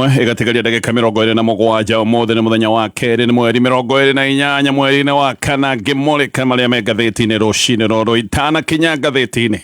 Igatigaria ndagika 27 umuthi ni muthenya wa keri ni mweri 28 mweri-ini wa kana ngimurika maria me ngathĩti-inĩ rũcinĩ rũrũ itana kinya ngathĩti-inĩ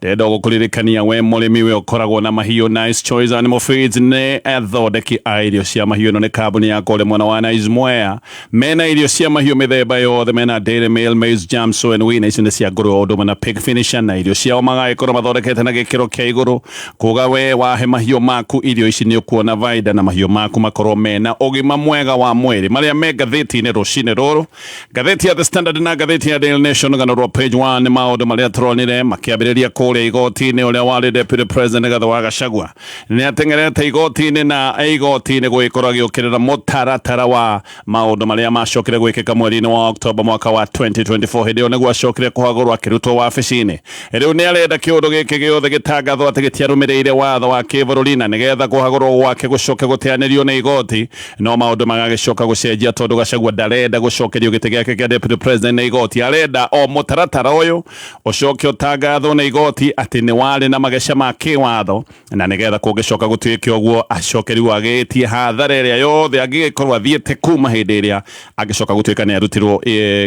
ndenda gũkũririkania we mũrĩmi we ũkoragwo na mahiũ Nice Choice Animal Feeds nĩ athondeki a irio cia mahiũ ĩno nĩ kambuni ya kũrĩ mwena wa Nice Mwea mena irio cia mahiũ mĩthemba yothe mena Dairy Meal, Maize Jam, Soy and Wheat ici nĩ cia ngũrwe ũndũ na Pig Finisher na irio ciao magagĩkorwo mathondekete na gĩkĩro kĩa igũrũ kuga we wahe mahiũ maku irio ici nĩ ũkuona vaida na mahiũ maku makorwo mena ũgima mwega wa mwĩrĩ maria me ngathĩti-inĩ rũcinĩ rũrũ ngathĩti ya The Standard na ngathĩti ya Daily Nation ganarwo page 1 nĩ maũndũ marĩa tũronire makĩambĩrĩria kũrĩa igoti-inĩ ũrĩa warĩ Deputy President Rigathi wa Gachagua nĩ ateng'erete igoti-inĩ na igoti-inĩ gũgĩkorwo agĩũkĩrĩra mũtaratara wa maũndũ marĩa macokire gwĩkĩka mweri-inĩ wa October mwaka wa 2024 hĩndĩ ĩyo nĩguo acokire kũhagũrwo akĩrutwo wabici-inĩ rĩu nĩ arenda kĩũndũ gĩkĩ gĩothe gĩtangathwo atĩ gĩtiarũmĩrĩire watho wa kĩbũrũri na nĩgetha kũhagũrwo gwake gũcoke gũteanĩrio nĩ igoti no maũndũ magagĩcoka gũcenjia tondũ Gachagua ndarenda gũcokerio gĩtĩ gĩake kĩa Deputy President na igoti arenda o mũtaratara ũyũ ũcoke ũtangathwo na igoti atĩ nĩ warĩ na mageca ma kĩwatho na nĩgetha kũngĩcoka gũtuĩke ũguo acokeriwo agĩtie hathara ĩrĩa yothe angĩgĩkorwo athiĩte kuma hĩndĩ ĩrĩa angĩcoka gũtuĩka nĩ arutirwo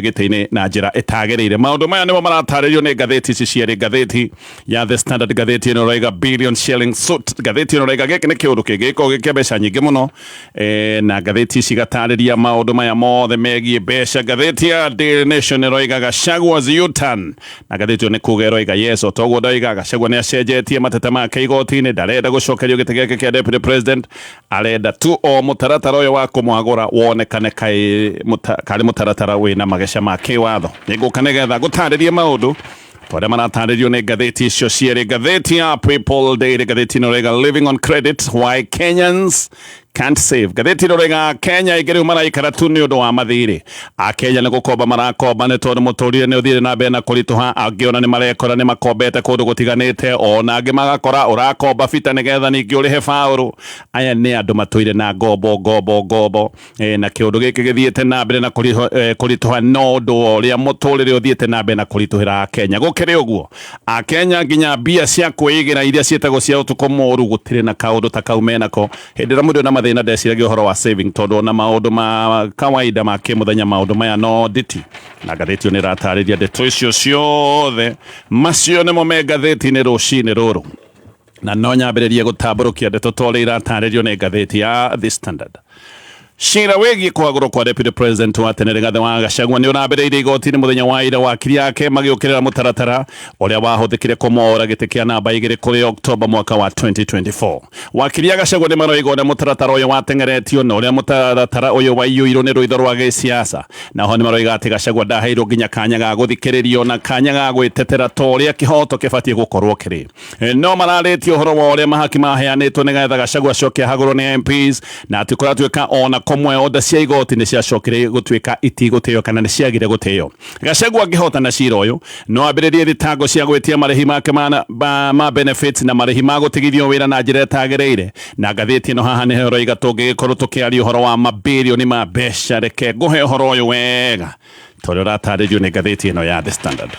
gĩtĩ-inĩ na njĩra ĩtagĩrĩire maũndũ maya nĩmo maratarĩrio nĩ ngathĩti ici cierĩ ngathĩti ya The Standard ngathĩti ĩno ũrauga billion shilling suit ngathĩti ĩno ũrauga gĩkĩ nĩ kĩũndũ kĩngĩgĩkorwo gĩkĩa mbeca nyingĩ mũno na ngathĩti ici gatarĩria maũndũ maya mothe megiĩ mbeca ngathĩti ya Daily Nation ĩroiga Gachagua's U-turn na ngathĩti ĩyo nĩ kuga ĩroiga yes o toguo ndoiga Gachagua nĩ acenjetie mateta make igoti-inĩ ndarenda gũcokerio gĩtĩ gĩake kĩa Deputy President arenda tu o mũtaratara ũyũ wa kũmwagũra wonekane karĩ mũtaratara wĩna mageca ma kĩwatho nĩngũka nĩgetha gũtarĩria maũndũ twarĩa maratarĩrio nĩ ngathĩti icio cierĩ ngathĩti ya People Daily ngathĩti ĩno ĩroiga living on credit why Kenyans can't save ngathĩti ĩno ĩroiga Kenya ĩngĩ rĩu maraikara tu nĩ ũndũ wa mathirĩ Akenya nĩ gũkomba marakomba nĩ tondũ mũtũrĩre nĩ ũthiĩte na mbere na kũritũha angĩ ona nĩ marekora nĩ makombete kũndũ gũtiganĩte ona angĩ magakora ũrakomba bita nĩgetha ningĩ ũrĩhe baũrũ aya nĩ andũ matũire na ngombo na kĩũndũ gĩkĩ gĩthiĩte na mbere na kũritũha no ũndũ ũrĩa mũtũrĩre ũthiĩte na mbere na kũritũhĩra Akenya gũkĩrĩ ũguo Akenya nginya mbia cia kwĩigĩra iria ciĩtagwo cia ũtukũ mũru gũtirĩ na kaũndũ ta kau menako hĩndĩ ĩrĩa mũndũ na mathĩna ndeciragia ũhoro wa saving tondũ ona maũndũ ma kawaida ma kĩmũthenya maũndũ maya no nditi na ngathĩti ĩyo nĩ ĩratarĩria ndeto icio ciothe macio nĩmo me ngathĩti-inĩ rũcinĩ rũrũ na no nyambĩrĩrie gũtambũrũkia ndeto ta ũrĩa iratarĩrio nĩ ngathĩti ya The Standard Cira wĩgiĩ kũhagũrwo kwa Deputy President wa tene Rigathi wa Gachagua nĩ ũrambĩrĩirie igoti-inĩ mũthenya wa ira wakiri yake magĩũkĩrĩra mũtaratara ũrĩa wahũthĩkire kũmoora gĩtĩ kĩa namba 2 kũrĩ October mwaka wa 2024 wakiri ya Gachagua nĩ maroiga ũrĩa mũtaratara ũyũ wateng'eretio na ũrĩa mũtaratara ũyũ waiyũirwo nĩ rũitho rwa gĩsiasa naho nĩ maroiga atĩ Gachagua ndaheirwo nginya kanya ga gũthikĩrĩrio na kanya ga gwĩtetera ta ũrĩa kĩhoto kĩbatiĩ gũkorwo kĩrĩ no mararĩtie ũhoro wa ũrĩa mahaki maheanĩtwo nĩgetha Gachagua acoke ahagũrwo nĩ MPs na atĩ kũratuĩka ona komwe oda cia igoti nĩ ciacokire gũtuĩka itigũtĩo kana nĩ ciagire gũtĩo Gachagua angĩhota na cira ũyũ no ambĩrĩrie thitango cia gwĩtia marĩhi make ma benefits na marĩhi ma gũtigithio wĩra na njĩra ĩtagĩrĩire na ngathĩti ĩno haha nĩho ĩroiga tũngĩgĩkorwo tũkĩaria ũhoro wa mabirioni ma mbeca reke ngũhe ũhoro ũyũ wega tondũ ũratarĩrio nĩ ngathĩti ĩno ya The Standard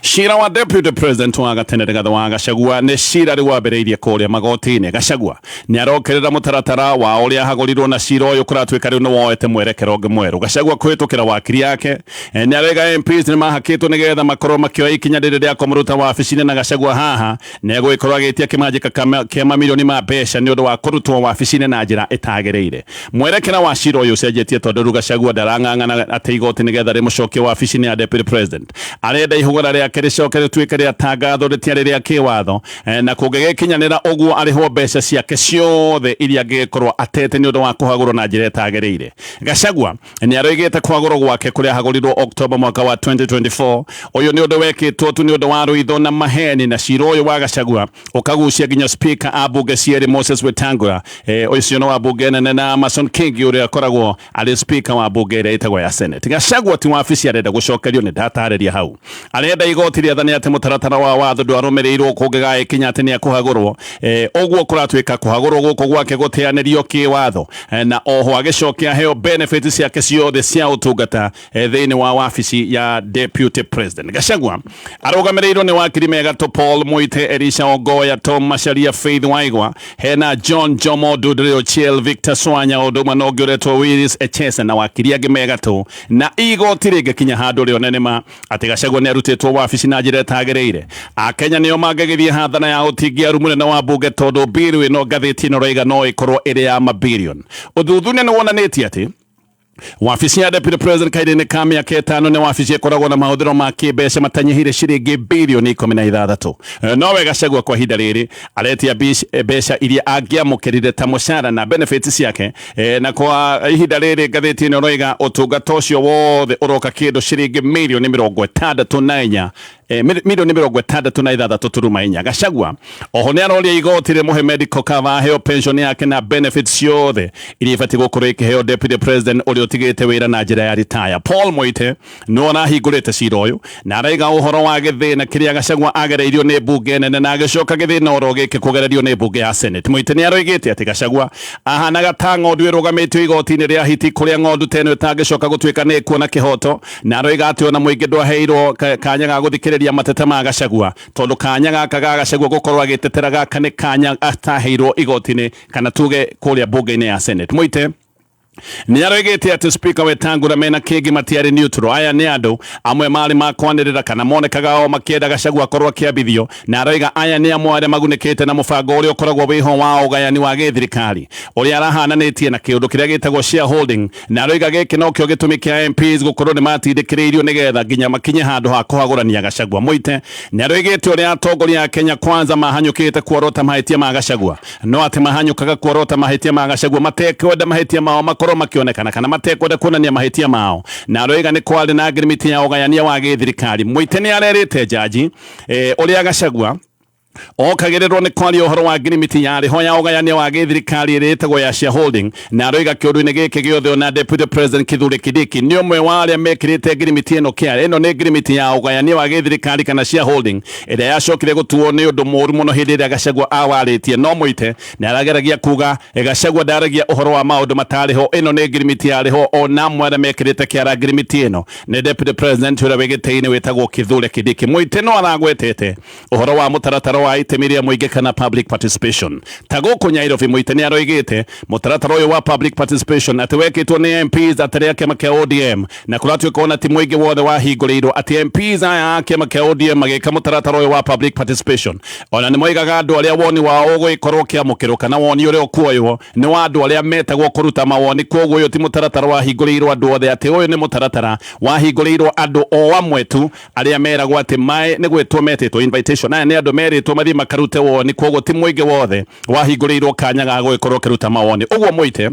Cira wa Deputy President wa gatene Rigathi wa Gachagua nĩ cira rĩu wambĩrĩirie kũrĩa magoti-inĩ Gachagua nĩ arokĩrĩra mũtaratara wa ũrĩa hagũrirwo na cira ũyũ kũratuĩka rĩu nĩ woete mwerekero ũngĩ mwerũ Gachagua kũhĩtũkĩra wakiri yake nĩ arauga MPs nĩ mahakĩtwo nĩgetha makorwo makĩoya ikinya rĩrĩ rĩa kũmũruta wabici-inĩ na Gachagua haha nĩ egũgĩkorwo agĩtia kĩmanjĩka kĩa mamirioni ma mbeca nĩ ũndũ wa kũrutwo wabici-inĩ na njĩra ĩtagĩrĩire mwerekera wa cira ũyũ ũcenjetie tondũ rĩu Gachagua ndarang'ang'ana atĩ igoti nĩgetha rĩmũcokie wabici-inĩ ya Deputy President arenda ihũgũra rĩake rĩcoke rĩtuĩke rĩa tangatho rĩtiarĩ rĩa kĩwatho na kũngĩgĩkinyanĩra ũguo arĩhwo mbeca ciake ciothe iria angĩgĩkorwo atete nĩ ũndũ wa kũhagũrwo na njĩra ĩtagĩrĩire Gachagua nĩ aroigĩte kũhagũrwo gwake kũrĩa hagũrirwo October mwaka wa 2024 ũyũ nĩ ũndũ wekĩtwo tu nĩ ũndũ wa rũitho na maheni na cira ũyũ wa Gachagua ũkagucia nginya speaker a bunge cierĩ Moses Wetangula ũcio nĩ wa bunge nene na Amason Kingi ũrĩa akoragwo arĩ speaker wa bunge ĩrĩa ĩtagwo ya Senate Gachagua ti wabici arenda gũcokerio nĩ ndatarĩria hau arenda igoti rĩathani atĩ mũtaratara wa watho ndwarũmĩrĩirwo kũngĩgaĩ kinya atĩ nĩekũhagũrwo ũguo kũratuĩka kũhagũrwo gũkũ gwake gũteanĩrio kĩwatho na oho agĩcokia heo benefits ciake ciothe cia ũtungata thĩinĩ wa wabici ya deputy president. Gachagua arũgamĩrĩirwo nĩ wakiri Megatũ Paul Mũite, Elisha Ogoya, Tom Macharia, Faith Waigwa, hena John Jomo, Dudley Ochieng, Victor Swanya, ũndũ ũmwe na ũngĩ ũretwo Willis Echesa na wakiri angĩ Megatũ, na igoti rĩngĩkinya handũ rĩonene ma atĩ Gachagua nĩarutĩtwo wabici na njĩra ĩtagĩrĩire. Akenya nĩo mangĩgĩthiĩ hathana ya ũtingia mũnene wa mbunge tondũ bill ĩno ngathĩti ĩno raiga no ĩkorwo ĩrĩ ya mabirioni. Ũthuthuria nĩwonanĩtie atĩ wabici ya deputy president kahinda-inĩ ka mĩaka ĩtano nĩ wabici ĩkoragwo na mahũthĩro ma kĩmbeca matanyihĩire ciringi birioni 16. Nowe Gachagua kwa ihinda rĩrĩ aretia mbeca iria angĩamũkĩrire ta mũcara na benefits ciake, na kwa ihinda rĩrĩ ngathĩti ĩno roiga ũtungata ũcio wothe ũroka kĩndũ ciringi mirioni 64 milioni 66 turuma inya. Gachagua oho nĩ aroria igoti rĩmũhe medical cover, aheo pension yake na benefits ciothe iria ibatiĩ gũkorwo ikĩheo deputy president ũrĩa ũtigĩte wĩra na njĩra ya retire. Paul Mũite no arahingũrĩte cira ũyũ na araiga ũhoro wa gĩthĩna kĩrĩa Gachagua agereirio nĩ mbunge nene na agĩcoka gĩthĩna oro gĩkĩ kũgererio nĩ mbunge ya Senate. Mũite nĩ aroigĩte atĩ Gachagua ahanaga ta ng'ondu ĩrũgamĩtio igoti-inĩ rĩa hiti kũrĩa ng'ondu teno ĩtangĩcoka gũtuĩka nĩ kuona kĩhoto, na aroiga atĩ ona mũingĩ ndwaheirwo kanya ga gũthikĩrĩria mateta ma Gachagua tondũ kanya gaka ga Gachagua gũkorwo agĩtetera gaka nĩ kanya ataheirwo igoti-inĩ kana tuge kũrĩa mbunge-inĩ ya Senate. Mũite nĩ aroigĩte atĩ Speaker Wetangula mena kĩngĩ matiarĩ neutral. Aya nĩ andũ amwe marĩ makwanĩrĩra kana monekaga o makĩenda Gachagua akorwo akĩambithio, na aroiga aya nĩ amwe arĩa magunĩkĩte na mũbango ũrĩa ũkoragwo wĩho wa ũgayani wa gĩthirikari ũrĩa arahananĩtie na kĩũndũ kĩrĩa gĩtagwo shareholding, na aroiga gĩkĩ nokĩo gĩtũmi kĩa MPs gũkorwo nĩ matindĩkĩrĩirio nĩgetha nginya makinye handũ ha kũhagũrania Gachagua. Mũite nĩ aroigĩte ũrĩa atongoria a Kenya Kwanza mahanyũkĩte kuorota mahĩtia ma Gachagua, no atĩ mahanyũkaga kuorota mahĩtia ma Gachagua matekwenda mahĩtia mao makĩonekana kana matekwenda kuonania mahĩtia mao, na aroiga nĩ kwarĩ na ngirimiti ya ũgayania wa gĩthirikari. Mũite nĩ arerĩte jaji ũrĩa Gachagua okagĩrĩrwo nĩ kwaria ũhoro wa ngirimiti yarĩho ya ũgayania wa gĩthirikari ĩrĩa ĩtagwo ya shareholding, na aroiga kĩũndũ-inĩ gĩkĩ gĩothe ona deputy president Kithure Kindiki nĩ ũmwe wa arĩa mekĩrĩte ngirimiti ĩno kĩarĩ. Ĩno nĩ ngirimiti ya ũgayania wa gĩthirikari kana shareholding ĩrĩa yacokire gũtuo nĩ ũndũ mũũru mũno hĩndĩ ĩrĩa Gachagua awarĩtie. No Mũite nĩ arageragia kuga Gachagua ndaragia ũhoro wa maũndũ matarĩho, ĩno nĩ ngirimiti yarĩho ona amwe arĩa mekĩrĩte kĩara ngirimiti ĩno nĩ deputy president ũrĩa wĩgĩtĩ-inĩ wĩtagwo Kithure Kindiki. Mũite no aragwetete ũhoro wa mũtaratara wa itemi rĩa mũingĩ kana public participation ta gũkũ Nairobi. Mũite nĩ aroigĩte mũtaratara ũyũ wa public participation atĩ wekĩtwo nĩ MPs atarĩ a kĩama kĩa ODM, na kũratuĩka ona ti mũingĩ wothe wahingũrĩirwo atĩ MPs aya a kĩama kĩa ODM magĩka mũtaratara ũyũ wa public participation. Ona nĩ moigaga andũ arĩa woni wao ũgũgĩkorwo kĩamũkĩrwo kana woni ũrĩa ũkuoywo nĩ wa andũ arĩa metagwo kũruta mawoni, koguo ũyũ ti mũtaratara wahingũrĩirwo andũ othe, atĩ ũyũ nĩ mũtaratara wahingũrĩirwo andũ o amwe tu arĩa meragwo atĩ nĩ gwĩtwo metĩtwo invitation. Aya nĩ andũ merĩtwo mathiĩ makarute woni, koguo ti mũingĩ wothe wahingũrĩirwo kanya ga gũgĩkorwo kĩruta mawoni. Ũguo Mũite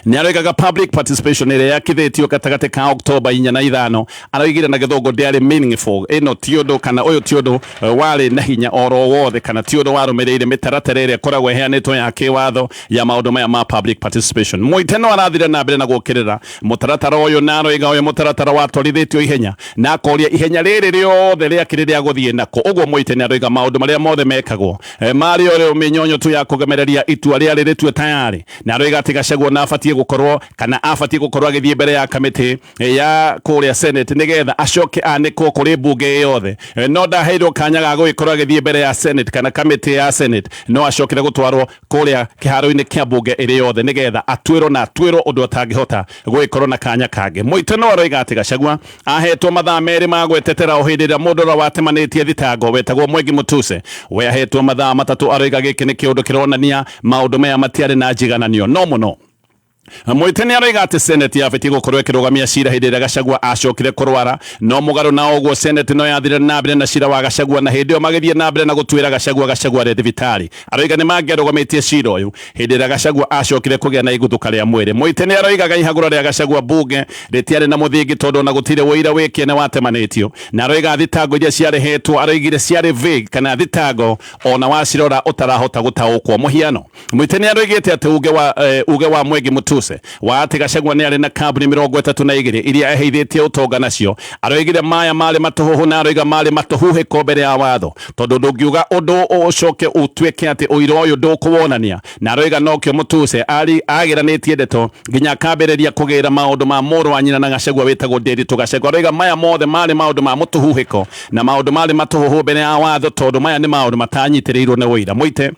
nĩ aroigaga public participation ĩrĩa yakithĩtio gatagatĩ ka October 4 na 5 aroigire na gĩthũngũ ndĩarĩ meaningful. Ĩno ti ũndũ kana ũyũ ti ũndũ warĩ na hinya oro wothe kana ti ũndũ warũmĩrĩire mĩtaratara ĩrĩa ĩkoragwo ĩheanĩtwo ya kĩwatho ya maũndũ maya ma public participation. Mũite no arathire na mbere na gũkĩrĩra mũtaratara ũyũ na aroiga ũyũ mũtaratara watwarithĩtio ihenya na akoria ihenya rĩrĩ rĩothe rĩakĩrĩ rĩa gũthiĩ nako. Ũguo Mũite nĩ aroiga maũndũ marĩa mothe mekagwo marĩ o mĩnyonyo tu ya kũgemereria itua rĩarĩ rĩtue tayarĩ, na aroiga atĩ Gachagua na abatiĩ gũkorwo kana abatiĩ gũkorwo agĩthiĩ mbere ya kamĩtĩ ya kũrĩa Senate nĩgetha acoke anĩkwo kũrĩ mbunge yothe. No ndaheirwo kanya ga gũgĩkorwo agĩthiĩ mbere ya Senate kana kamĩtĩ ya Senate, no acokire gũtwarwo kũrĩa kĩharo-inĩ kĩa mbunge ĩrĩ yothe nĩgetha atuĩrwo ũndũ atangĩhota gũgĩkorwo na kanya kangĩ. Mũite no aroiga atĩ Gachagua ahetwo mathaa merĩ ma gwĩtetera o hĩndĩ ĩrĩa mũndũ ũrĩa watemanĩtie thitango wetagwo Mwangi Mutuse we ahetwo mathaa matatũ. Aroiga gĩkĩ nĩ kĩũndũ kĩronania maũndũ maya matiarĩ na njigananio no mũno. Mũite nĩ aroiga atĩ Senate yabatiĩ gũkorwo ĩkĩrũgamia cira hĩndĩ ĩrĩa Gachagua acokire kũrwara, no mũgarũ na ũguo Senate no yathire na mbere na cira wa Gachagua, na hĩndĩ ĩyo magĩthiĩ na mbere na gũtuĩra Gachagua arĩ thibitarĩ. Aroiga nĩ mangĩarũgamĩtie cira ũyũ hĩndĩ ĩrĩa Gachagua acokire kũgĩa na iguthũka rĩa mwĩrĩ. Mũite nĩ aroigaga ihagũra rĩa Gachagua bunge rĩtiarĩ na mũthingi tondũ ona gũtirĩ ũira wĩkĩene watemanĩtio, na aroiga thitango iria ciarehetwo aroigire ciarĩ vague kana thitango ona wacirora ũtarahota gũtaũkwo. Mũhiano Mũite nĩ aroigĩte atĩ uge wa Mwangi Mutuse Mutuse wa ati Gachagua ni ari na kambuni 32 iria eheithĩtie ũtonga nacio aroigire maya mari matuhuhu na aroiga mari matuhuhĩko mbere ya watho tondu ndũngiuga ũndũ ũcoke ũtuĩke ati ũira ũyũ ndũkũwonania na aroiga nokio Mutuse agĩranĩtie ndeto nginya akambĩrĩria kũgĩra maũndũ ma mũrũ wa nyina na Gachagua wĩtagwo Ndiritu Gachagua aroiga maya mothe mari maũndũ ma mũtuhuhĩko na maũndũ mari matuhuhu mbere ya watho tondu maya nĩ maũndũ matanyitĩrĩirwo nĩ ũira Muite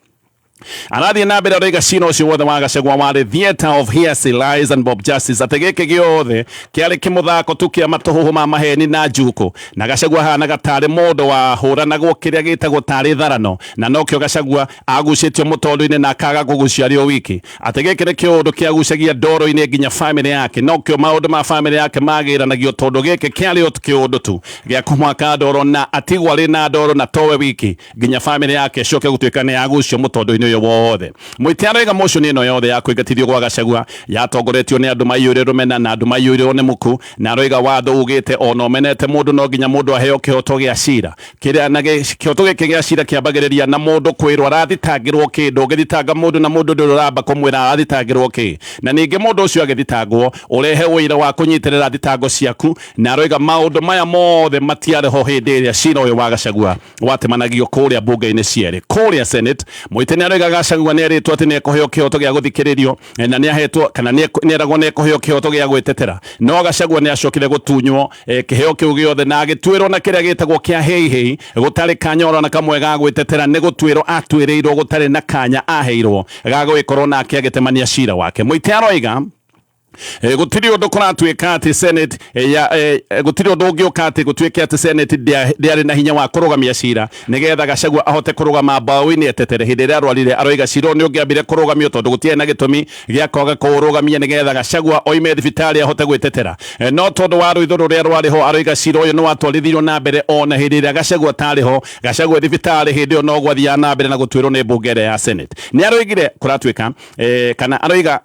arathie na mbere aroiga cira ũcio wothe wa Gachagua warĩ theatre of hearsay lies and Bob Justice atĩ gĩkĩ gĩothe kĩarĩ kĩmũthako tu kĩa matũhũhũ ma maheni na njuku na Gachagua hanaga tarĩ mũndũ wa hũranagwo kĩrĩa gĩtagwo tarĩ tharano na nokĩo Gachagua agucĩtio mũtondũ-inĩ na akaga kũgucia arĩ o wiki atĩ gĩkĩ nĩ kĩũndũ kĩagucagia ndoro-inĩ nginya family yake nokĩo maũndũ ma family yake magĩranagio tondũ gĩkĩ kĩarĩ o kĩũndũ tu gĩa kũmwaka ndoro na atigwo arĩ na ndoro na towe wiki nginya family yake ĩcoke gũtuĩka nĩ yagucio mũtondũ-inĩ ũyũ wothe Muite aroiga motion ĩno yothe ya kũingatithio gwa Gachagua yatongoretio nĩ andũ maiyũire rũmena na andũ maiyũirwo nĩ muku na aroiga watho ugĩte ona ũmenete mũndũ no nginya mũndũ aheo kĩhoto gĩa cira kĩrĩa na kĩhoto gĩkĩ gĩa cira kĩambagĩrĩria na mũndũ kwĩrwo arathitangĩrwo kĩndũ ũgĩthitanga mũndũ na mũndũ ndũrĩ ũramba kũmwĩra arathitangĩrwo kĩ na ningĩ mũndũ ũcio agĩthitangwo ũrehe ũira wa kũnyitĩrĩra thitango ciaku na aroiga maũndũ maya mothe matiarĩ ho hĩndĩ ĩrĩa cira ũyũ wa Gachagua watemanagio kũrĩa mbunge-inĩ cierĩ kũrĩa Senate Muite nĩ aroiga Gachagua nĩ erĩtwo atĩ nĩ ekũheo kĩhoto gĩa gũthikĩrĩrio na nĩ ahetwo kana nĩ eragwo nĩ ekũheo kĩhoto gĩa gwĩtetera no Gachagua nĩ acokire gũtunywo kĩheo kĩu gĩothe na agĩtuĩrwo na kĩrĩa gĩtagwo kĩa hei gũtarĩ kanya ona kamwe ga gwĩtetera nĩ gũtuĩrwo atuĩrĩirwo gũtarĩ na kanya aheirwo ga gwĩkorwo nake agĩtemania cira wake Muite aroiga gutiri undu kuratuika ati Senate gutiri undu ungioka ati gutuike ati Senate ndiari na hinya wa kurugamia cira nigetha Gachagua ahote kurugama mbaũ-inĩ etetere hindi ria arwarire aroiga cira ni ungiambire kurugamio tondu gutiari na gitumi gia kwaga kurugamia nigetha Gachagua oime thibitari ahote gwitetera no tondu wa ruitho ruria rwariho aroiga cira uyu ni watwarithirio na mbere ona hindi ria Gachagua tariho Gachagua thibitari hindi no gwathia na mbere na gutuirwo ni mbunge ya Senate ni aroigire kuratuika kana aroiga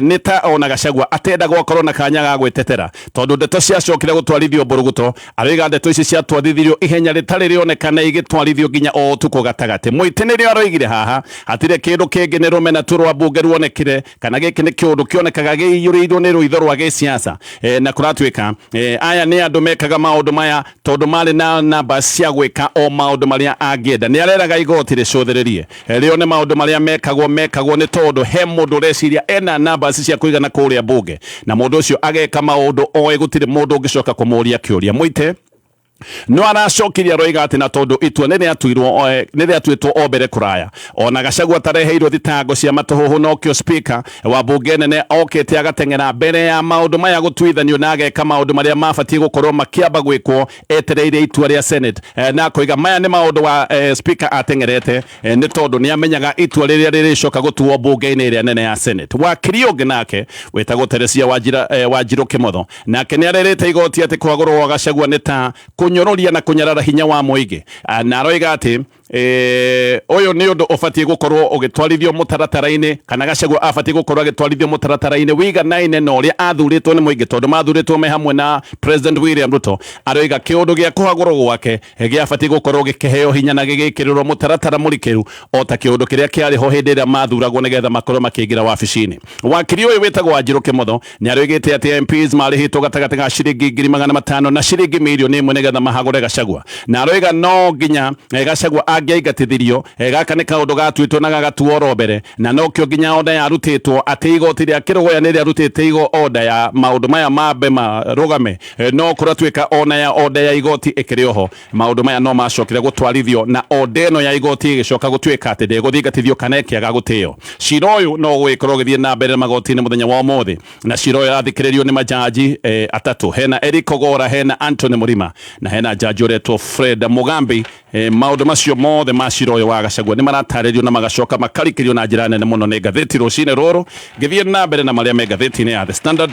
nita ona Gachagua atenda gwakorwo na kanya ga gwetetera tondu ndeto ciacokire gutwarithio mburuguto aroiga ndeto ici ciatwarithirio ihenya ritari rionekana igitwarithio nginya o utuko gatagati Muite nĩrĩo aroigire haha hatirĩ kĩndũ kĩngĩ nĩ rũmena tu rwa mbunge ruonekire kana gĩkĩ nĩ kĩũndũ kĩonekaga gĩiyũrĩirwo nĩ rũitho rwa gĩsiasa na kuratuĩka aya nĩ andũ mekaga maũndũ maya tondu marĩ na namba cia gwĩka o maũndũ marĩa angĩenda nĩ areraga igoti rĩcũthĩrĩrie rĩo nĩ maũndũ marĩa mekagwo nĩ tondu he mũndũ reciria ena namba cia kuigana kũrĩa mbunge na mũndũ ũcio ageka maũndũ oĩ gũtirĩ mũndũ ũngĩcoka kũmũria kĩũria Muite no aracokirie aroiga ati na tondu itua nĩ rĩatuĩtwo o mbere kũraya ona Gachagua tareheirwo thitango cia matũhũhũ nokĩo speaker wa mbunge nene okĩte agateng'era mbere ya maũndũ maya gũtuithanio na ageka maũndũ marĩa mabatiĩ gũkorwo makĩamba gwĩkwo etereire itua rĩa Senate na koiga maya nĩ maũndũ wa speaker ateng'erete nĩ tondu nĩ amenyaga itua rĩrĩa rĩrĩcoka gũtuo mbunge-inĩ ĩrĩa nene ya Senate wakiri ũngĩ nake wĩtagwo Teresia Wanjiru Kĩmotho nake nĩ arerĩte igoti atĩ kwagũrwo gwa Gachagua nĩ ta kunyororia na kunyarara hinya wa mũingĩ na aroiga ati ũyũ nĩ ũndũ ũbatiĩ gũkorwo ũgĩtwarithio mũtaratara-inĩ kana Gachagua abatiĩ gũkorwo agĩtwarithio mũtaratara-inĩ wĩiganaine na ũrĩa athurĩtwo nĩ mũingĩ tondũ mathurĩtwo me hamwe na President William Ruto aroiga kĩũndũ gĩa kũhagũrwo gwake gĩabatiĩ gũkorwo gĩkĩheo hinya na gĩgĩkĩrĩrwo mũtaratara mũrikĩru o ta kĩũndũ kĩrĩa kĩarĩho hĩndĩ ĩrĩa mathuragwo nĩgetha makorwo makĩingĩra wabici-inĩ wakiri ũyũ wĩtagwo Wanjiru Kĩmotho nĩ aroigĩte atĩ MPs marĩhĩtwo gatagatĩ ga ciringi 500,000 na ciringi 1,000,000 nĩgetha mahagũre Gachagua na aroiga no nginya Gachagua angĩaingatithirio gaka nĩ kaũndũ gatuĩtwo na gagatuo oro mbere na nokĩo nginya oda yarutĩtwo atĩ igoti rĩa kĩrũgoya nĩ rĩarutĩte oda ya maũndũ maya mambe marũgame no kũratuĩka ona ya oda ya igoti ĩkĩrĩ oho maũndũ maya no macokire gũtwarithio na oda ĩno ya igoti ĩgĩcoka gũtuĩka atĩ ndĩgũthingatithio kana ĩkĩaga gũtĩo cira ũyũ no gũgĩkorwo ũgĩthiĩ na mbere magoti-inĩ mũthenya wa ũmũthĩ na cira ũyũ athikĩrĩrio nĩ majaji atatũ hena Eric Ogora hena Anthony Murima na hena jaji ũretwo Fred Mugambi maũndũ macio mothe ma cira ũyũ wa Gachagua nĩ maratarĩrio na magacoka makarikĩrio na njĩra nene mũno nĩ ngathĩti rũcinĩ rũrũ ngĩthiĩ na mbere na marĩa me ngathĩti-inĩ ya The Standard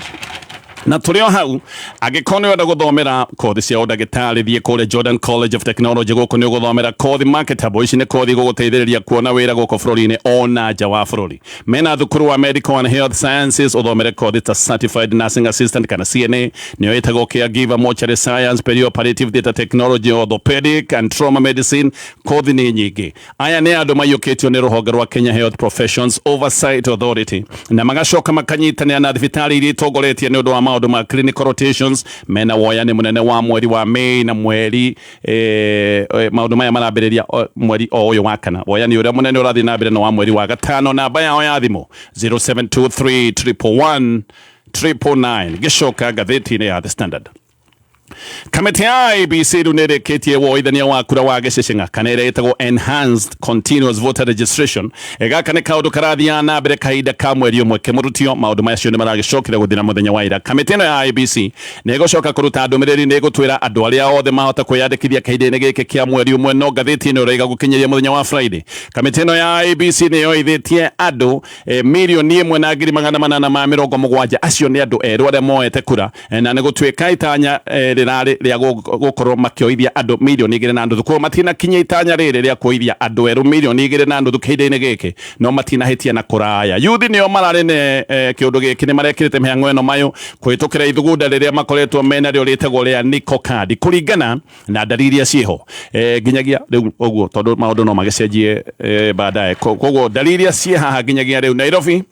na tulio hau agikone wenda guthomera kothi cia udagitari thie kule Jordan College of Technology guku ni guthomera kothi marketable. Ici ni kothi guguteithiriria kuona wira guku bururi-ini ona nja wa bururi. Mena thukuru wa Medical and Health Sciences uthomere kothi ta Certified Nursing Assistant kana CNA, niyo itago Caregiver, Mortuary Science, Perioperative Data Technology, Orthopedic and Trauma Medicine. Kothi ni nyingi. Aya ni andu mayukitio ni ruhonge rwa Kenya Health Professions Oversight Authority na magacoka makanyitania na thibitari iria itongoretie ni undu wa maundu ma clinical rotations. Mena woya ni munene wa mweri wa Mei na mweri maundu maya marambiriria mweri uyu wa kana. Woya ni uria munene urathi na mbere no wa mweri wa gatano. Namba yao ya thimu 0723 111 999. Gicoka ngathĩti-inĩ ya The Standard. Kamĩtĩ ya IEBC rĩu nĩ ĩrĩkĩtie woithania wa kura wa gĩcĩcĩng'a kana ĩrĩa ĩtagwo Enhanced Continuous Voter Registration. Gaka nĩ kaũndũ karathiaga na mbere kahinda ka mweri ũmwe kĩmũrutio. Maũndũ macio nĩ maragĩcokire gũthira mũthenya wa ira. Kamĩtĩ ĩno ya IEBC nĩ ĩgũcoka kũruta ndũmĩrĩri, nĩ ĩgũtwĩra andũ arĩa othe mahota kwĩyandĩkithia kahinda-inĩ gĩkĩ kĩa mweri ũmwe, no ngathĩti-inĩ ũraiga gũkinyĩria mũthenya wa Friday. Kamĩtĩ ĩno ya IEBC nĩ yoithĩtie andũ mirioni 1,870,000. Acio nĩ andũ erũ arĩa moete kura na nĩ gũtuĩka itanya rĩrarĩ rĩa gũkorwo makĩoithia andũ mirioni 2.5. Thukuru matinakinyia itanya rĩrĩ rĩa kuoithia andũ erũ mirioni 2.5 kahinda-inĩ gĩkĩ, no matinahĩtia na kũraya. Yuthi nĩo mararĩ kĩũndũ gĩkĩ nĩ marekĩrĩte mĩhang'o ĩno mayo kũhĩtũkĩra ithugunda rĩrĩa makoretwo mena rĩo rĩtagwo rĩa Nico Card kũringana na ndariri iria ciĩho nginyagia rĩu ũguo, tondũ maũndũ no magĩcenjie baadaye. Koguo ndariri iria ciĩ haha nginyagia rĩu Nairobi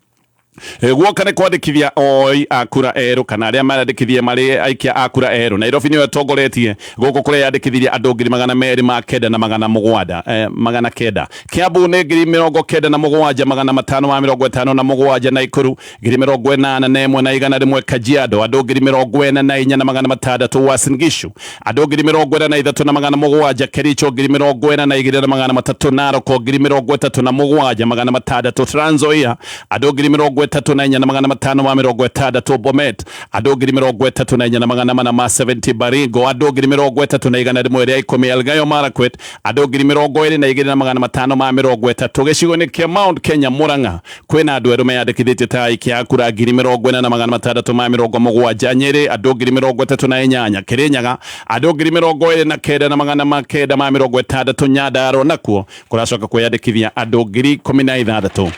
guoka nĩ kwandĩkithia oi a kura erũ kana arĩa marandĩkithie marĩ aikia a kura erũ. Nairobi nĩyo ĩtongoretie gũkũ kũrĩa yandĩkithirie andũ 209,900. Kiambu nĩ 97,557. Naikuru 81,101. Kajiado andũ 44,600. Uasin Gishu andũ 43,700. Kericho 42,300. Narok 37,600. Trans Nzoia andũ 34,560. Bomet andũ 34,470. Baringo andũ 30,110. Elgeyo Marakwet andũ 22,530. Gĩcigo-inĩ kĩa Mount Kenya Murang'a kwĩna andũ erũ meyandĩkithĩtie ta aikia a kura 40,670. Nyeri andũ 38,000. Kirinyaga andũ 29,960. Nyandarua nakuo kũracoka kwĩyandĩkithia andũ 16,600.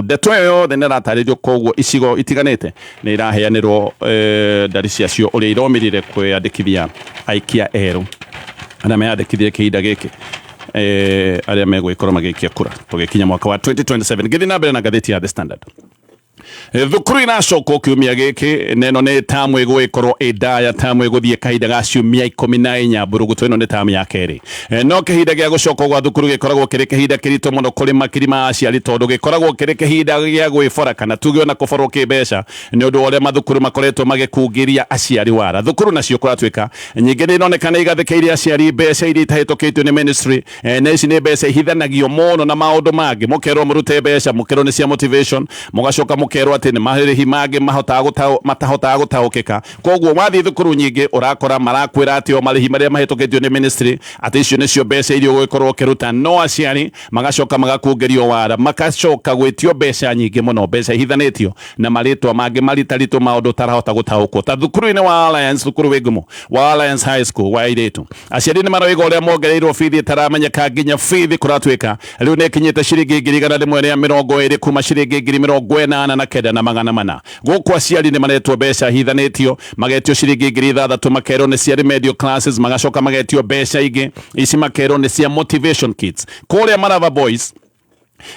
Ndeto ĩyo yothe nĩ ĩratarĩrio, koguo icigo itiganĩte nĩ iraheanĩrwo ndari ciacio ũrĩa iromirire kwĩyandĩkithia aikia erũ arĩa meyandĩkithie kĩhinda gĩkĩ arĩa megwĩkorwo magĩikia kura tũgĩkinya mwaka wa 2027. Ngĩthiĩ na mbere na ngathĩti ya The Standard. Thukuru inacoka kiumia gĩkĩ neno nĩ tamu ĩgũgĩkorwo ĩndaya, tamu ĩgũthiĩ kahinda ga ciumia 14. Mburugutu ĩno nĩ tamu ya kerĩ, no kĩhinda gĩa gũcoka gwa thukuru gĩkoragwo kĩrĩ kĩhinda kĩritũ mũno kũrĩ makiri ma aciari, tondũ gĩkoragwo kĩrĩ kĩhinda gĩa gwĩbora kana tuge ona kũborwo kĩmbeca nĩ ũndũ wa ũrĩa mathukuru makoretwo magĩkungĩria aciari wara. Thukuru nacio kũratuĩka nyingĩ nĩ ironekana igathĩkĩire aciari mbeca iria itahĩtũkĩtio nĩ ministry, na ici nĩ mbeca ihithanagio mũno na maũndũ mangĩ. Mũkerwo mũrute mbeca, mũkerwo nĩ cia motivation, mũgacoka mũkerwo atĩ nĩ marĩhi mangĩ matahotaga gũtaũkĩka. Koguo wathiĩ thukuru nyingĩ ũrakora marakwĩra atĩ o marĩhi marĩa mahĩtũkĩtio nĩ ministry atĩ icio nĩcio mbeca iria ũgũgĩkorwo ũkĩruta, no aciari magacoka magakungĩrio wara, magacoka gwĩtio mbeca nyingĩ mũno, mbeca ihithanĩtio na marĩtwa mangĩ maritaritũ, maũndũ ũtarahota gũtaũkwo. Ta thukuru-inĩ wa Alliance, thukuru wĩ ngumo wa Alliance High School wa airĩtu, aciari nĩ maroiga ũrĩa mongereirwo bithi ĩtaramenyeka, nginya bithi kũratuĩka rĩu nĩ ĩkinyĩte ciringi 120 kuma ciringi 89,400. Gũkũ aciari nĩ maretwo mbeca hithanĩtio, magetio ciringi 6,000, makerwo nĩ cia remedial classes, magacoka magetio mbeca ingĩ ici makerwo nĩ cia motivation kits. Kũrĩa Marava Boys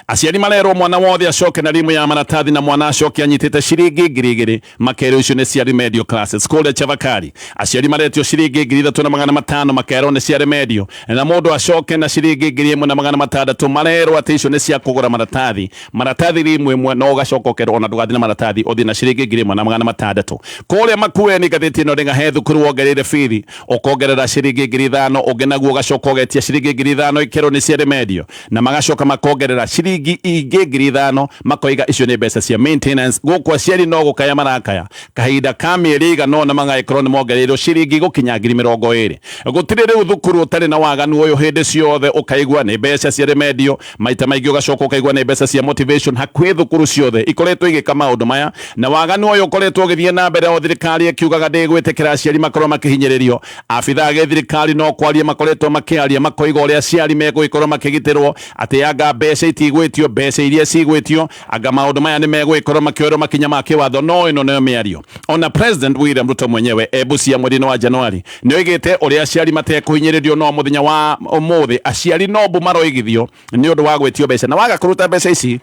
aciari marerwo mwana wothe acoke na rimu ya maratathi na mwana acoke anyitĩte ciringi 2,000, makerwo icio nĩ cia remedial classes. Kũrĩa Chavakari aciari maretio ciringi 3,500, makerwo nĩ cia remedial, na mũndũ acoke na ciringi 1,600, marerwo atĩ icio nĩ cia kũgũra maratathi. Maratathi rimu ĩmwe no ũgacoka ũkerwo ona ndũgathiĩ na maratathi, ũthiĩ na ciringi 1,600. Kũrĩa Makueni ngathĩti ĩno rĩgahe thukuru wongereire bithi, ũkongerera ciringi 5,000, ũngĩ naguo ũgacoka ũgetia ciringi 5,000 ikerwo nĩ cia remedial, na magacoka makongerera ciringi ingĩ 5,000 makoiga icio nĩ mbeca cia maintenance gũkũ aciari no gũkaya marakaya kahinda ka mĩeri ĩigana ũna magagĩkorwo nĩ mongereirwo ciringi gũkinya 20,000 gũtirĩ rĩu thukuru ũtarĩ na waganu ũyũ hĩndĩ ciothe ũkaigua nĩ mbeca cia remedio maita maingĩ ũgacoka ũkaigua nĩ mbeca cia motivation hakuhĩ thukuru ciothe ikoretwo igĩka maũndũ maya na waganu ũyũ ũkoretwo ũgĩthiĩ na mbere o thirikari ĩkiugaga ndĩgwĩtĩkĩra aciari makorwo makĩhinyĩrĩrio abithaa gĩ thirikari no kwaria makoretwo makĩaria makoiga ũrĩa aciari megũgĩkorwo makĩgitĩrwo atĩ anga mbeca itigwĩtio mbeca iria cigwĩtio anga maũndũ maya nĩ megũgĩkorwo makĩoerwo makinya ma kĩwatho no ĩno nĩyo mĩario ona President William Ruto mwenyewe Busia mweri-inĩ wa Januari nĩ oigĩte ũrĩa aciari matekũhinyĩrĩrio no mũthenya wa ũmũthĩ aciari no mbu maroigithio nĩ ũndũ wa gwĩtio mbeca na waga kũruta mbeca ici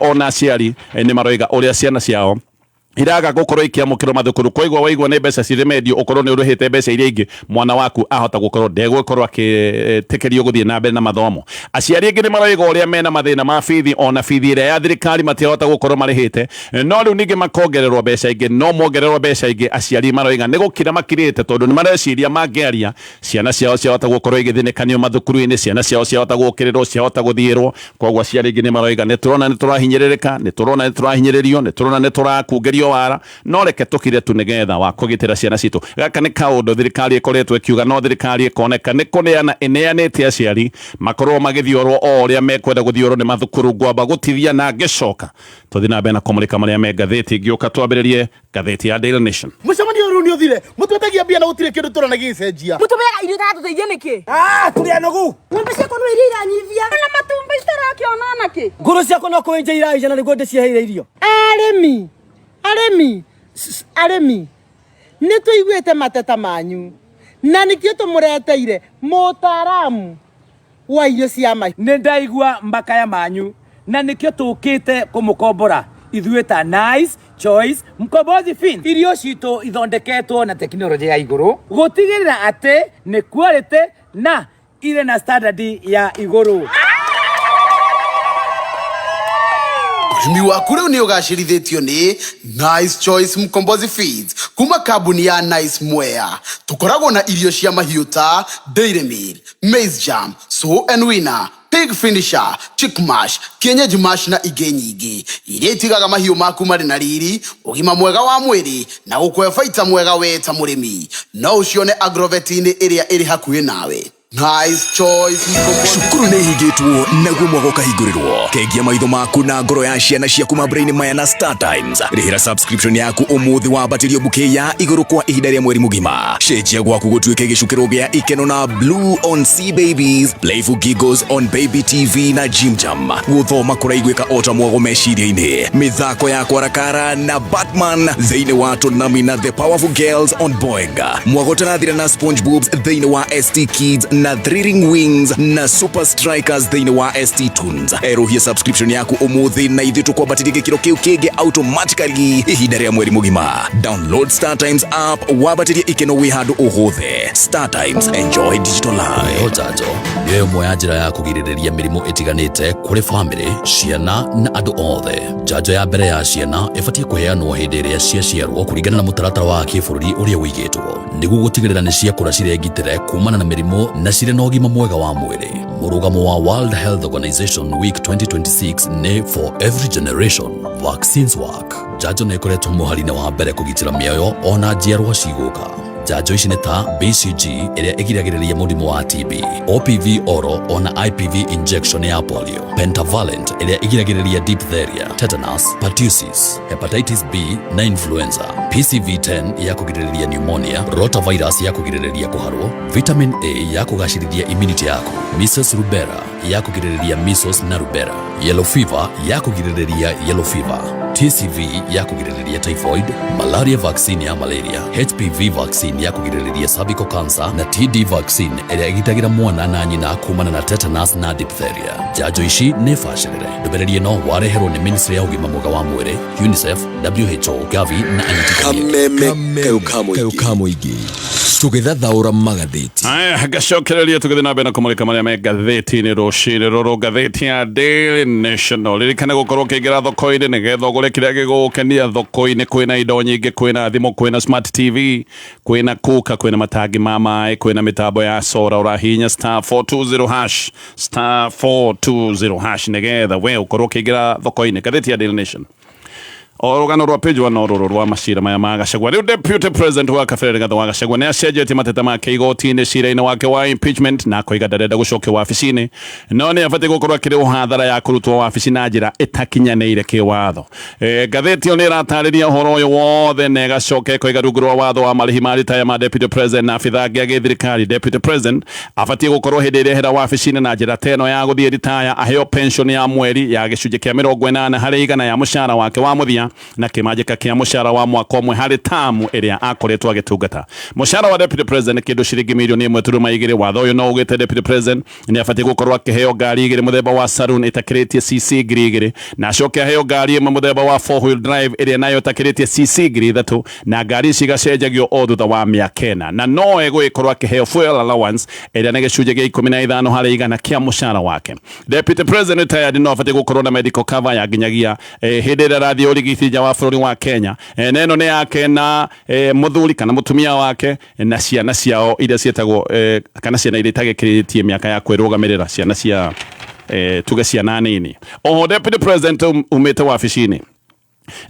ona aciari nĩ maroiga ũrĩa ciana ciao iraga gukorwo ikiamukirwo mathukuru koigwa waigwa nĩ mbeca ci remedio ukorwo nĩ ũrĩhĩte mbeca iria ingĩ mwana waku ahota gukorwo ndegũkorwo akĩtĩkĩrio gũthiĩ na mbere na mathomo aciari angĩ nĩ maroiga ũrĩa mena mathĩna ma bithi ona bithi ĩrĩa ya thirikari matiahota gukorwo marĩhĩte no rĩu ningĩ makongererwo mbeca ingĩ no mongererwo mbeca ingĩ aciari maroiga nĩ gũkira makirĩte tondũ nĩ mareciria mangĩaria ciana ciao ciahota gukorwo igĩthĩnĩkanio mathukuru-inĩ ciana ciao ciahota gũkĩrĩrwo ciahota gũthiĩrwo koguo aciari angĩ nĩ maroiga nĩ tũrahinyĩrĩrĩka nĩ tũrahinyĩrĩrio nĩ tũrakungĩrio wara no reke tukire tu nigetha wa kugitira ciana citu gaka ni kaundu thirikari ikoretwo ikiuga no thirikari ikoneka ni kuneana ineanite aciari makorwo magithiorwo o uria mekwenda guthiorwo ni mathukuru ngwamba gutithia na ngicoka tuthi na mbere na kumulika maria me ngatheti ngioka twambiririe ngatheti ya Daily Nation mucemani uru ni uthire mutwetagia mbia na gutire kindu turana gicenjia mutumega irio tatuteithia niki turi anogu ng'ombe ciakwa no iria iranyivia na matumba itarakiona naki nguru ciakwa no kwenja iraija na niguo ndiciheire irio aremi nĩ tũiguĩte mateta manyu na nĩkĩo tũmũreteire mũtaaramu wa irio cia mahiũ. Nĩ ndaigua mbakaya manyu na nĩkĩo tũkĩte kũmũkombora ithuĩ ta Nice Choice Mkombozi Feeds. Irio citũ ithondeketwo na tekinoronjĩ ya igũrũ gũtigĩrĩra atĩ nĩ quality na irĩ na standard ya igũrũ. Urimi waku rĩu nĩ ũgacĩrithĩtio nĩ Nice Choice Mkombozi Feeds kuma kambuni ya Nice Mwea. Tũkoragwo na irio cia mahiũ ta Dairy Meal, Maize Jam, Sow and Winner, Pig Finisher, Chick Mash, Kienyeji Mash na ingĩ nyingĩ iria itigaga mahiũ maku marĩ na riri, ũgima mwega wa mwĩrĩ na gũkũhe baita mwega we ta mũrĩmi. No ũcione Agrovet-inĩ ĩrĩa ĩrĩ hakuhĩ nawe. Nice Choice Mkombozi. Cukuru nĩ ihingĩtwo naguo mwago ũkahingũrĩrwo. Kengia maitho maku na ngoro ya ciana ciaku mambura-inĩ maya na Star Times. Rĩhĩra subscription yaku ũmũthĩ wambatĩrio bouquet ya igũrũ kwa ihinda rĩa mweri mũgima. Cenjia gwaku gũtuĩke gĩcukĩro gĩa ikeno na Blue on Sea Babies, Playful Giggles on Baby TV na Jim Jam. Gũthoma kũraiguĩka ota mwago meciria-inĩ. Mĩthako ya kwarakara na Batman thĩinĩ wa Tonami na The Powerful Girls on Boeing. Mwago tarathira na SpongeBob thĩinĩ wa ST Kids na Thrilling Wings na Super Strikers thĩinĩ wa ST Tunes. Erohia subscription yaku ũmũthĩ na ithuĩ tũkwambatĩria gĩkĩro kĩu kĩngĩ automatically ihinda rĩa mweri mũgima. Download Star Times app wambatĩrie ikeno wĩ handũ ũhũthĩ. Star Times, enjoy digital life. Njanjo nĩ ĩmwe ya njĩra ya kũgirĩrĩria mĩrimũ ĩtiganĩte kũrĩ bamĩrĩ, ciana na andũ othe. Njanjo ya mbere ya ciana ĩbatiĩ kũheanwo hĩndĩ ĩrĩa ciaciarwo kũringana na mũtaratara wa kĩbũrũri ũrĩa wĩigĩtwo nĩguo gũtigĩrĩra nĩ ciakũra cirĩ ngitĩre kumana na mĩrimũ na cirĩ na ũgima mwega wa mwĩrĩ. Mũrũgamo wa World Health Organization Week 2026 nĩ For Every Generation Vaccines Work. Njanjo nĩ ĩkoretwo mũhari-inĩ wa mbere kũgitĩra mĩoyo ona njiarwa cigũka. Njanjo ici nĩ ta BCG ĩrĩa ĩgiragĩrĩria mũrimũ wa TB, OPV oral ona IPV injection ya polio, pentavalent ĩrĩa ĩgiragĩrĩria diphtheria, tetanus, pertussis, hepatitis B na influenza, PCV10 ya kũgirĩrĩria pneumonia, rotavirus ya kũgirĩrĩria kũharwo, vitamin A ya kũgacĩrithia immunity yaku, measles rubella ya kũgirĩrĩria measles na rubella, yellow fever ya kũgirĩrĩria yellow fever, TCV ya kũgirĩrĩria typhoid, malaria vaccine ya malaria, HPV vaccine ya kũgirĩrĩria cervical cancer na TD vaccine ĩrĩa ĩgitagĩra mwana na nyina kumana na tetanus na diphtheria. Njanjo ici nĩ bacĩrĩre. Ndũmĩrĩri ĩno wareherwo nĩ Ministry ya ũgima mwega wa mwĩrĩ, UNICEF, WHO, Gavi na anyitithania. Kameme kau ka mũingĩ. tugithathaura magatheti aya gacokereria tugithi na mbere kumulika maria me gatheti-inĩ rũcinĩ rũrũ ngathĩti ya Daily Nation ririkane gũkorwo ũkĩingĩra thoko-inĩ nĩgetha ũgũre kĩrĩa gĩgũgũkenia thoko-inĩ kwĩna indo nyingĩ kwĩna thimũ kwĩna smart TV kwĩna kuka kwĩna matangi ma maĩ kwĩna mĩtambo ya sora ũrahihinya *420# nĩgetha we ũkorwo ũkĩingĩra thoko-inĩ ngathĩti ya Daily Nation orugano rwa page wa nororo rwa macira maya ma Gachagua riu deputy president wa Kabere Rigathi wa Gachagua ni acenjetie mateta make igoti-inĩ cira-inĩ wake wa impeachment na koiga ndarenda gucokio wabici-inĩ no ni abatiĩ gukorwo akĩrĩ hathara ya kurutwo wabici na njĩra ĩtakinyanĩire kĩwatho ngathĩti ĩyo nĩ ĩratarĩria ũhoro ũyũ wothe na ĩgacoka ĩkoiga rungu rwa watho wa marĩhi ma ritaya ma deputy president na abitha angĩ a gĩthirikari deputy president abatiĩ gukorwo hĩndĩ ĩrĩa ehera wabici-inĩ na njĩra teno ya gũthiĩ ritaya aheo pension ya mweri ya gĩcunjĩ kĩa 80 harĩ igana ya mũcara wake wa mũthia na kimanjika kia mushara wa mwaka umwe hari tamu iria akoretwo agitungata mushara wa deputy president kindu ciringi milioni 1.2 watho uyu no ugite deputy president ni afati gukorwo akiheo ngari igiri muthemba wa saloon itakiritie CC ngiri igiri na acoke aheo ngari imwe muthemba wa 4-wheel drive iria nayo itakiritie CC ngiri ithatu na ngari cigacenjagio o thutha wa miaka ena na no egwikorwo akiheo fuel allowance iria ni gicunjĩ gia 15 harĩ igana kia mushara wake deputy president retired no afati gukorwo na medical cover ya nginyagia hindi ĩrĩa arathie ũrigiti wa bũrũri wa Kenya neno nĩ yake na muthuri kana mutumia wake na ciana ciao iria cietagwo kana ciana iria itagĩkĩrĩtie mĩaka ya kwĩrũgamĩrĩra ciana cia tuge ciana nini oho deputy president umĩte wabici-inĩ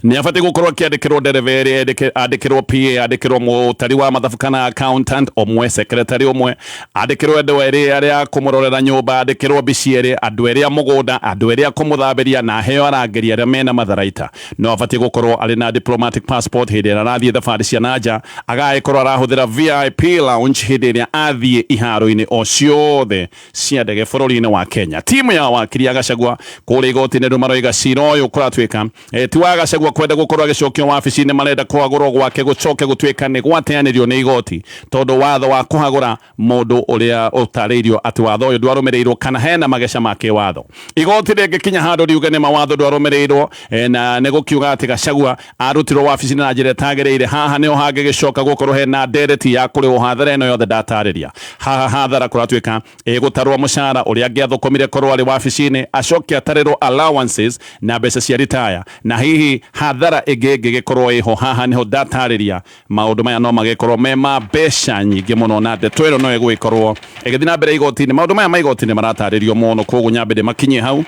ni afati gukorwo akiandikirwo ndereveri andikirwo PA andikirwo mutari wa mathabu kana accountant omwe secretary omwe andikirwo andu eri aria kumurorera nyumba andikirwo bicieri andu eri a mugunda andu eri a kumuthamberia na heo arangeria aria mena matharaita no afati gukorwo ari na diplomatic passport hindi ĩrĩa arathie thabarĩ cia nanja agaikorwo arahuthira VIP lounge hindi ĩrĩa athie iharo-inĩ o ciothe cia ndege bũrũri-inĩ wa Kenya timu ya wakiri ya Gachagua kũrĩa igoti-inĩ rĩu maroiga cira ũyũ kũratuĩka ti wa Gachagua kwenda gukorwo agicokio wabici-inĩ marenda kwagũrwo gwake gucoke gutuĩka nĩ gwateanĩrio nĩ igoti tondu watho wa kuhagũra mũndũ ũrĩa ũtarĩirio atĩ watho ũyũ ndwarũmĩrĩirwo kana hena mageca ma kĩwatho igoti rĩngĩkinya handũ riuge nĩ mawatho ndwarũmĩrĩirwo na nĩ gũkiuga atĩ Gachagua arutirwo wabici-inĩ na njĩra ĩtagĩrĩire haha nĩho hangĩgĩcoka gukorwo hena ndereti ya kũrĩhwo hathara ĩno yothe ndatarĩria haha hathara kũratuĩka gũtarwo mũcara ũrĩa angĩathũkũmire korwo arĩ wabici-inĩ acoke atarĩrwo allowances na mbeca cia ritaya na hihi hathara ĩngĩgĩkorwo ĩho haha nĩho ndatarĩria maũndũ maya no magĩkorwo me ma mbeca nyingĩ mũno na ndeto ĩno no ĩgũgĩkorwo ĩgĩthiĩ na mbere igoti-inĩ maũndũ maya ma igoti-inĩ maratarĩrio mũno koguo nyambe ndĩmakinyie hau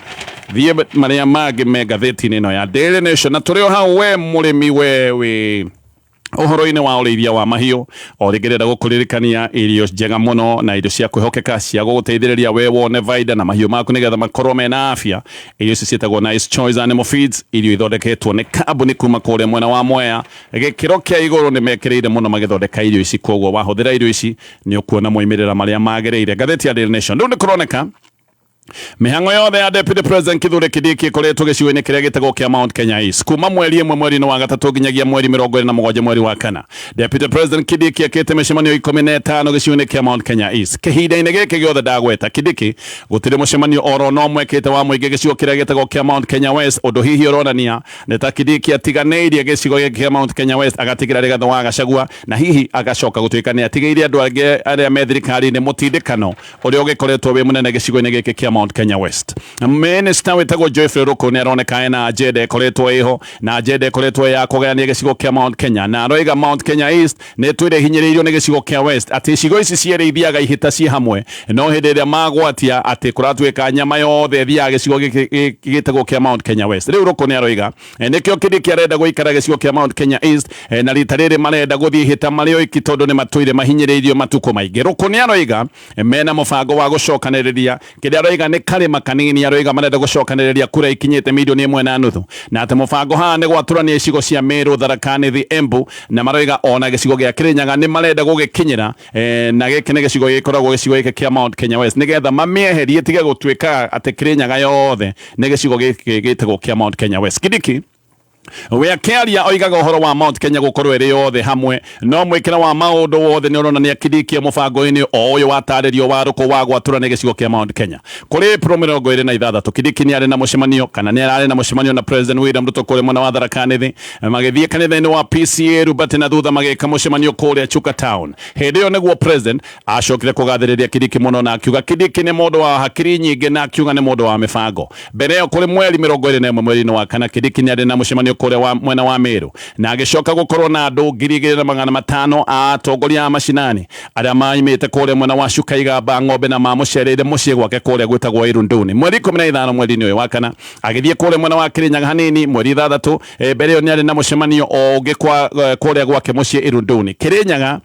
thiĩ marĩa mangĩ me ngathĩti-inĩ ĩno ya Daily Nation na tũrĩ o hau we mũrĩmi wewe uhoro-inĩ wa ũrĩithia wa mahiũ o rĩngĩrenda gũkũririkania irio njega mũno na irio cia kwĩhokeka cia gũgũteithĩrĩria we wone baida na mahiũ maku nĩgetha makorwo mena afya irio ici ciĩtagwo Nice Choice Animal Feeds irio ithondeketwo nĩ kambuni kuma kũrĩa mwena wa Mwea gĩkĩro kĩa igũrũ nĩ mekĩrĩire mũno magĩthondeka irio ici koguo wahũthĩra irio ici nĩ ũkuona moimĩrĩra marĩa magĩrĩire ngathĩti ya Daily Nation rĩu nĩ kũroneka mĩhang'o yothe ya deputy president Kithure Kindiki ĩkoretwo gĩcigo-inĩ kĩrĩa gĩtagwo kĩa Mount Kenya East kuma mweri ĩmwe mweri-inĩ wa gatatũ nginyagia mweri 27 mweri wa kana deputy president Kindiki akĩte mĩcemanio 15 gĩcigo-inĩ kĩa Mount Kenya East kĩhinda-inĩ gĩkĩ gĩothe ndagweta Kindiki gũtirĩ mũcemanio oro no mwekĩte wa mũingĩ gĩcigo kĩrĩa gĩtagwo kĩa Mount Kenya West ũndũ hihi ũronania nĩ ta Kindiki atiganĩirie gĩcigo gĩkĩ kĩa Mount Kenya West agatigĩra Rigathi wa Gachagua na hihi agacoka gũtuĩka nĩ atigĩire andũ angĩ arĩa me thirikari-inĩ mũtindĩkano ũrĩa ũgĩkoretwo wĩ mũnene gĩcigo-inĩ gĩkĩ kĩa Mount Kenya West minister wetagwo Geoffrey Ruku nĩ aroneka ena agenda ĩkoretwo ĩho na agenda ĩkoretwo ya kũgayania gĩcigo kĩa Mount Kenya na aroiga Mount Kenya East nĩ twĩre hinyĩrĩirio nĩ gĩcigo kĩa West atĩ icigo ici cierĩ ithiaga ihĩta ciĩ hamwe no hĩndĩ ĩrĩa magwatia atĩ kũratuĩka nyama yothe ĩthiaga gĩcigo gĩtagwo kĩa Mount Kenya West rĩu Ruku nĩ aroiga nĩkĩo Kindiki arenda gũikara gĩcigo kĩa Mount Kenya East na rita rĩrĩ marenda gũthiĩ ihĩta marĩ oiki tondũ nĩ matũire mahinyĩrĩirio matukũ maingĩ Ruku nĩ aroiga mena mũbango wa gũcokanĩrĩria kĩrĩa aroiga nĩ karĩma kanini aroiga marenda gũcokanĩrĩria kura ikinyĩte milioni 1.5 na atĩ mũbango haha nĩ gwatũrania icigo cia Meru Tharaka Nithi Embu na maroiga ona gĩcigo gĩa Kirinyaga nĩ marenda gũgĩkinyĩra na gĩkĩ nĩ gĩcigo gĩkoragwo gĩcigo gĩkĩ kĩa Mount Kenya West nĩgetha mamĩeherie tige gũtuĩka atĩ Kirinyaga yothe nĩ gĩcigo gĩkĩ gĩtagwo kĩa Mount Kenya West Kindiki we akäria oigaga ũhoro wa Mount Kenya gũkorwo ĩrĩ yothe hamwe no mwĩkĩra wa maũndũ wothe nĩ ũronania kĩdikie mũbango-inĩ o ũyũ watarĩrio warũkũ wa gwatũrania gĩcigo kĩa Mount Kenya kũrĩ April 26 Kidiki nĩ arĩ na mũcemanio kana nĩ ararĩ na mũcemanio na President William Ruto kũrĩ mwena wa Tharaka Nithi magĩthiĩ kanitha-inĩ wa PCA Rubati na thutha magĩka mũcemanio kũrĩa Chuka Town hĩndĩ ĩyo nĩguo President acokire kũgathĩrĩria Kidiki mũno na akiuga Kidiki nĩ mũndũ wa hakiri nyingĩ na akiuga nĩ mũndũ wa mĩbango mbere ĩyo kũrĩ mweri 21 mweri-inĩ wa kana Kidiki nĩ arĩ na mũcemanio kũrĩa wa mwena wa Meru na agĩcoka gũkorwo na andũ 2,500 a atongoria a macinani arĩa maimĩte kũrĩa mwena wa Cuka Igamba ng'ombe na mamũcereire mũciĩ gwake kũrĩa gwĩtagwo Irunduni mweri 15 mweri-inĩ ũyũ wa kana agĩthiĩ kũrĩa mwena wa Kirinyaga hanini mweri 6 mbere ĩyo nĩ arĩ na mũcemanio o ũngĩ kũrĩa gwake mũciĩ Irunduni Kirinyaga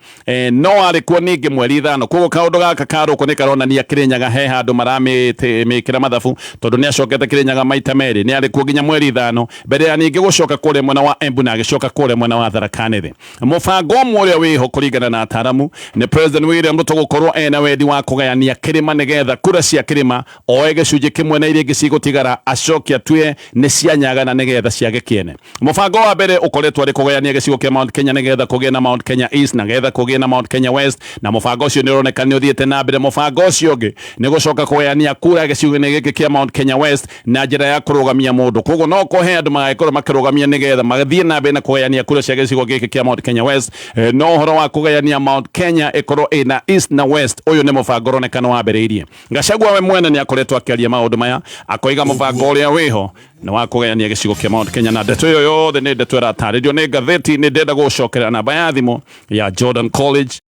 no arĩ kuo ningĩ mweri 5 koguo kaũndũ gaka karũkũ nĩ karonania Kirinyaga he handũ maramĩkĩra mathabu tondũ nĩ acokete Kirinyaga maita merĩ nĩ arĩ kuo nginya mweri 5 mbere ya ningĩ gũcoka kũrĩa mwena wa Embu na agĩcoka kũrĩa mwena wa Tharaka Nithi mũbango ũmwe ũrĩa wĩho kũringana na ataramu nĩ President William Ruto gũkorwo ena wendi wa kũgayania kĩrĩma nĩgetha kura cia kĩrĩma oe gĩcunjĩ kĩmwe na iria ingĩ cigũtigara acoke atue nĩ cianyaga na nĩgetha ciage kĩene mũbango wa mbere ũkoretwo arĩ kũgayania gĩcigo kĩa Mount Kenya nĩgetha kũgĩe na Mount Kenya East na nĩgetha kũgĩe na Mount Kenya West na mũbango ũcio nĩ ũroneka nĩ ũthiĩte na mbere mũbango ũcio ũngĩ nĩ gũcoka kũgayania kura gĩcigo-inĩ gĩkĩ kĩa Mount Kenya West na njĩra ya kũrũgamia mũndũ koguo no kũhe andũ magagĩkorwo makĩrũgamia nĩgetha magathiĩ na mbere na kũgayania kura cia gĩcigo gĩkĩ kĩa Mount Kenya West no ũhoro wa kũgayania Mount Kenya ĩkorwo ĩna East na West ũyũ nĩ mũbango ũronekana wambĩrĩirie Gachagua we mwene nĩ akoretwo akĩaria maũndũ maya akoiga mũbango ũrĩa wĩho nĩ wa kũgayania gĩcigo kĩa Mount Kenya na ndeto ĩyo yothe nĩ ndeto ĩratarĩrio nĩ ngathĩti nĩ ndenda gũcokerera namba ya thimũ ya Jordan College